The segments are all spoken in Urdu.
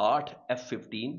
8 F-15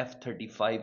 F-35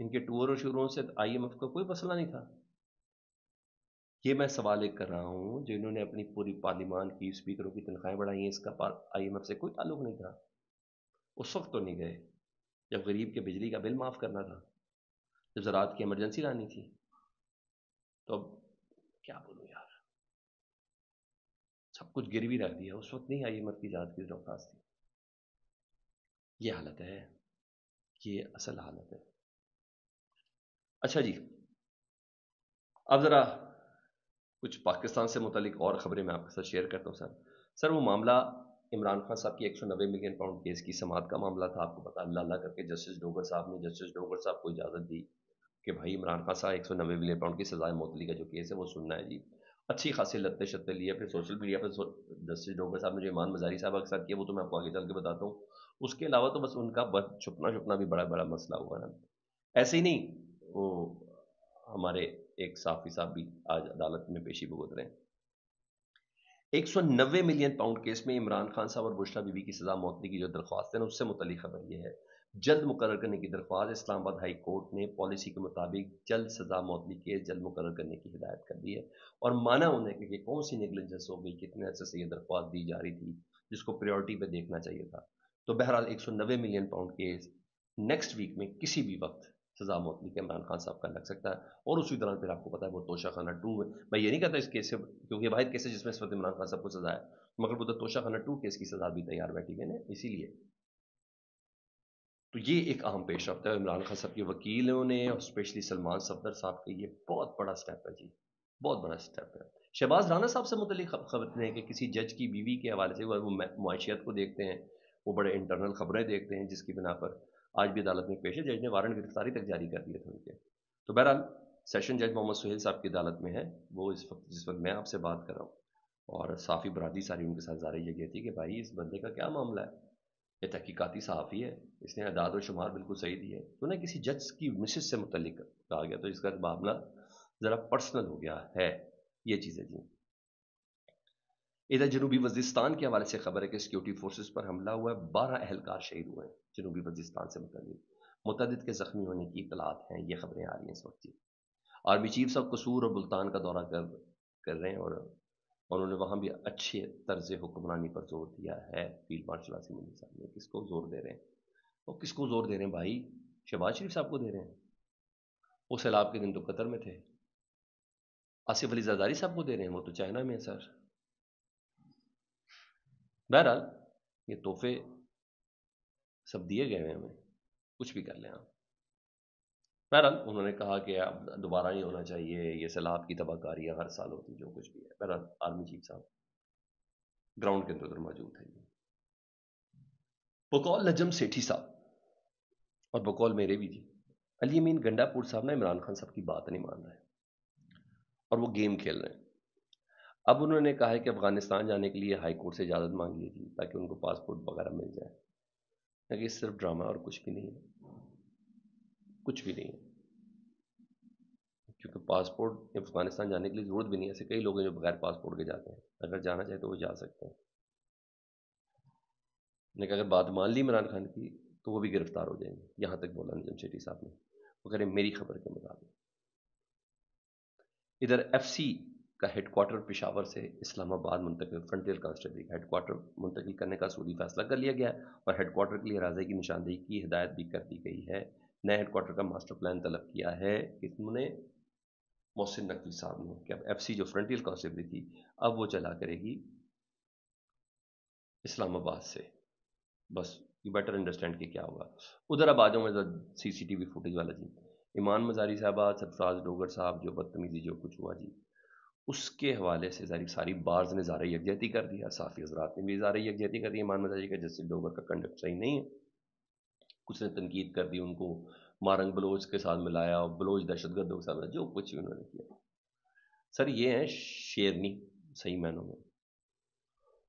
ان کے ٹور شروع سے آئی ایم ایف کا کوئی مسئلہ نہیں تھا. یہ میں سوال ایک کر رہا ہوں، جنہوں نے اپنی پوری پارلیمان کی اسپیکروں کی تنخواہیں بڑھائی ہیں، اس کا آئی ایم ایف سے کوئی تعلق نہیں تھا. اس وقت تو نہیں گئے جب غریب کے بجلی کا بل معاف کرنا تھا، جب زراعت کی ایمرجنسی لانی تھی. تو اب کیا بولوں یار، سب کچھ گروی رکھ دیا. اس وقت نہیں آئی ایم ایف کی اجازت کی درخواست تھی. یہ حالت ہے، یہ اصل حالت ہے. اچھا جی، اب ذرا کچھ پاکستان سے متعلق اور خبریں میں آپ کے ساتھ شیئر کرتا ہوں. سر وہ معاملہ عمران خان صاحب کی 190 ملین پاؤنڈ کیس کی سماعت کا معاملہ تھا. آپ کو پتا اللہ اللہ کر کے جسٹس ڈوگر صاحب کو اجازت دی کہ بھائی عمران خان صاحب 190 ملین پاؤنڈ کی سزائے معطلی کا جو کیس ہے وہ سننا ہے جی. اچھی خاصی لتے شتے لیے پھر سوشل میڈیا پہ جسٹس ڈوگر صاحب نے جو ایمان مزاری صاحب کے ساتھ کیا وہ تو میں آپ کو آگے چل کے بتاتا ہوں. اس کے علاوہ تو بس ان کا چھپنا بھی بڑا بڑا مسئلہ ہوا نا. ایسے ہی نہیں، وہ ہمارے ایک صحافی صاحب بھی آج عدالت میں پیشی بھگت رہے ہیں. 190 ملین پاؤنڈ کیس میں عمران خان صاحب اور بشرا بی بی کی سزا معطلی کی جو درخواست ہے نا، اس سے متعلق خبر یہ ہے جلد مقرر کرنے کی درخواست. اسلام آباد ہائی کورٹ نے پالیسی کے مطابق جلد سزا معطلی کیس جلد مقرر کرنے کی ہدایت کر دی ہے. اور مانا انہیں کہ کون سی نیگلیجنس ہو گئی، کتنے عرصے سے یہ درخواست دی جا رہی تھی جس کو پریورٹی پہ دیکھنا چاہیے تھا. تو بہرحال 190 million pound case next week میں کسی بھی وقت سزا معطلی کے عمران خان صاحب کا لگ سکتا ہے. اور اسی دوران پھر آپ کو پتا ہے وہ توشہ خانہ 2 میں یہ نہیں کہتا اس کیس سے، کیونکہ واحد کیس ہے جس میں اس وقت عمران خان صاحب کو سزا ہے، مگر وہ تو توشہ خانہ 2 کیس کی سزا بھی تیار بیٹھی گئے نا. اسی لیے تو یہ ایک اہم پیش رفت ہے عمران خان صاحب کے وکیلوں نے، اور اسپیشلی سلمان صفدر صاحب کا. یہ بہت بڑا سٹیپ ہے جی، بہت بڑا سٹیپ ہے. شہباز رانا صاحب سے متعلق خبر ہے کہ کسی جج کی بیوی کے حوالے سے وہ معاشیت کو دیکھتے ہیں، وہ بڑے انٹرنل خبریں دیکھتے ہیں، جس کی بنا پر آج بھی عدالت میں پیش ہے. جج نے وارنٹ گرفتاری تک جاری کر دیے تھے ان کے. تو بہرحال سیشن جج محمد سہیل صاحب کی عدالت میں ہے وہ اس وقت، جس وقت میں آپ سے بات کر رہا ہوں. اور صحافی برادری ساری ان کے ساتھ ظاہر یہ تھی کہ بھائی اس بندے کا کیا معاملہ ہے، یہ تحقیقاتی صحافی ہے، اس نے اعداد و شمار بالکل صحیح دی ہے. تو نہ کسی جج کی مسز سے متعلق کہا گیا، تو اس کا معاملہ ذرا پرسنل ہو گیا ہے. یہ چیزیں جی. ادھر جنوبی وزیرستان کے حوالے سے خبر ہے کہ سیکیورٹی فورسز پر حملہ ہوا ہے، 12 اہلکار شہید ہوئے ہیں جنوبی وزیرستان سے متعدد کے زخمی ہونے کی اطلاعات ہیں. یہ خبریں آ رہی ہیں اس وقت جی. آرمی چیف صاحب قصور اور ملتان کا دورہ کر رہے ہیں، اور انہوں نے وہاں بھی اچھے طرز حکمرانی پر زور دیا ہے. فیلڈ مارشل عاصم منی صاحب نے کس کو زور دے رہے ہیں؟ وہ کس کو زور دے رہے ہیں بھائی؟ شہباز شریف صاحب کو دے رہے ہیں. وہ سیلاب کے دن تو قطر میں تھے. آصف علی زرداری صاحب کو دے رہے ہیں، وہ تو چائنا میں ہے سر. بہرحال یہ تحفے سب دیے گئے ہیں ہمیں، کچھ بھی کر لیں آپ. بہرحال انہوں نے کہا کہ اب دوبارہ نہیں ہونا چاہیے، یہ سیلاب کی تباہ کاریاں ہر سال ہوتی جو کچھ بھی ہے. بہرحال آرمی چیف صاحب گراؤنڈ کے اندر موجود ہیں. بقول نجم سیٹھی صاحب اور بقول میرے بھی تھی، علی امین گنڈا پور صاحب نے عمران خان صاحب کی بات نہیں مان رہے اور وہ گیم کھیل رہے ہیں. اب انہوں نے کہا ہے کہ افغانستان جانے کے لیے ہائی کورٹ سے اجازت مانگی تھی تاکہ ان کو پاسپورٹ وغیرہ مل جائے. یہ صرف ڈرامہ اور کچھ بھی نہیں ہے، کچھ بھی نہیں ہے. کیونکہ پاسپورٹ افغانستان جانے کے لیے ضرورت بھی نہیں ہے. ایسے کئی لوگ ہیں جو بغیر پاسپورٹ کے جاتے ہیں، اگر جانا چاہے تو وہ جا سکتے ہیں. لیکن اگر بات مان لی عمران خان کی تو وہ بھی گرفتار ہو جائیں گے. یہاں تک بولا نجم سیٹھی صاحب نے. وہ کہہ رہے ہیں میری خبر کے مطابق. ادھر ایف سی کا ہیڈ کوارٹر پشاور سے اسلام آباد منتقل، فرنٹیئر کانسٹیبل کا ہیڈ کوارٹر منتقل کرنے کا سودی فیصلہ کر لیا گیا ہے، اور ہیڈ کوارٹر کے لیے اراضی کی نشاندہی کی ہدایت بھی کر دی گئی ہے. نئے ہیڈ کوارٹر کا ماسٹر پلان طلب کیا ہے انہوں نے محسن نقوی صاحب نے، کہ اب ایف سی جو فرنٹیئر کانسٹیبل تھی اب وہ چلا کرے گی اسلام آباد سے. بس یو بیٹر انڈرسٹینڈ کہ کیا ہوگا. ادھر اب آ جاؤں میں سی سی ٹی وی فوٹیج والا جی. ایمان مزاری صاحبہ، سرفراز ڈوگر صاحب جو بدتمیزی جو کچھ ہوا جی، اس کے حوالے سے ساری بارز نے اظہار یکجہتی کر دیا، صحافی حضرات نے بھی اظہار یکجہتی کر دی. ایمان مزاری کا جسٹس ڈوگر کا کنڈکٹ صحیح نہیں ہے، کچھ نے تنقید کر دی، ان کو مارنگ بلوچ کے ساتھ ملایا اور بلوچ دہشت گردوں کے ساتھ جو کچھ انہوں نے کیا. سر یہ ہیں شیرنی صحیح معنوں میں.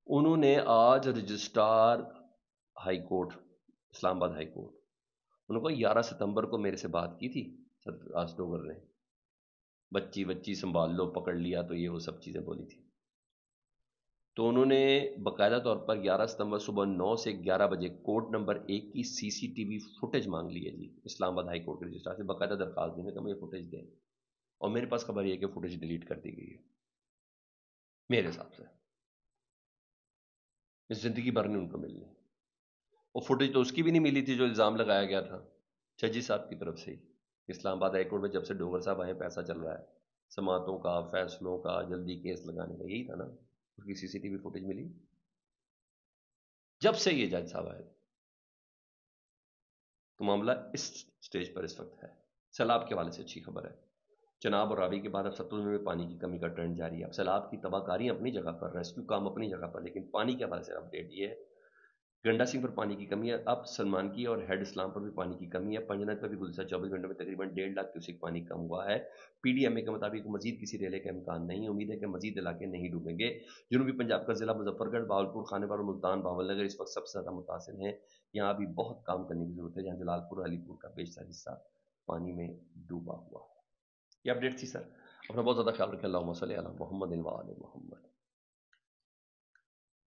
انہوں نے آج رجسٹرار ہائی کورٹ اسلام آباد ہائی کورٹ، انہوں کو 11 ستمبر کو میرے سے بات کی تھی سرفراز ڈوگر نے، بچی سنبھال لو، پکڑ لیا تو یہ وہ سب چیزیں بولی تھی. تو انہوں نے باقاعدہ طور پر 11 ستمبر صبح 9 سے 11 بجے کوڈ نمبر 1 کی سی سی ٹی وی فوٹیج مانگ لی ہے جی، اسلام آباد ہائی کورٹ کے رجسٹرار سے باقاعدہ درخواست دینے کا مجھے فوٹیج دیں، اور میرے پاس خبر یہ ہے کہ فوٹیج ڈیلیٹ کر دی گئی ہے میرے حساب سے، اس زندگی بھر نہیں ان کو ملنی، اور فوٹیج تو اس کی بھی نہیں ملی تھی جو الزام لگایا گیا تھا ججی صاحب کی طرف سے ہی، اسلام آباد ہائی کورٹ میں جب سے ڈوگر صاحب آئے پیسہ چل رہا ہے سماعتوں کا، فیصلوں کا، جلدی کیس لگانے کا، یہی تھا نا، اس کی سی سی ٹی وی فوٹیج ملی جب سے یہ جج صاحب آئے، تو معاملہ اس سٹیج پر اس وقت ہے۔ سیلاب کے حوالے سے اچھی خبر ہے، چناب اور راوی کے بعد اب ستلج میں پانی کی کمی کا ٹرینڈ جاری ہے۔ اب سیلاب کی تباہ کاریاں اپنی جگہ پر، ریسکیو کام اپنی جگہ پر، لیکن پانی کے حوالے سے اپڈیٹ یہ ہے گنڈا سنگھ پر پانی کی کمی ہے، اب سلمان کی اور ہیڈ اسلام پر بھی پانی کی کمی ہے، پنجنت پر بھی گزشتہ 24 گھنٹوں میں تقریباً 1.5 لاکھ کیوسک پانی کم ہوا ہے۔ پی ڈی ایم اے کے مطابق مزید کسی ریلے کا امکان نہیں، امید ہے کہ مزید علاقے نہیں ڈوبیں گے۔ جنوبی پنجاب کا ضلع مظفر گڑھ، باولپور، خانہ بار اور ملتان باول نگر اس وقت سب سے زیادہ متاثر ہیں، یہاں ابھی بہت کام کرنے کی ضرورت ہے، جہاں جلال پور علی پور کا بیشتر حصہ پانی میں ڈوبا ہوا ہے۔ یہ اپڈیٹ تھی سر، اپنا بہت زیادہ خیال رکھیں، اللہم صلی علی محمد و آل محمد۔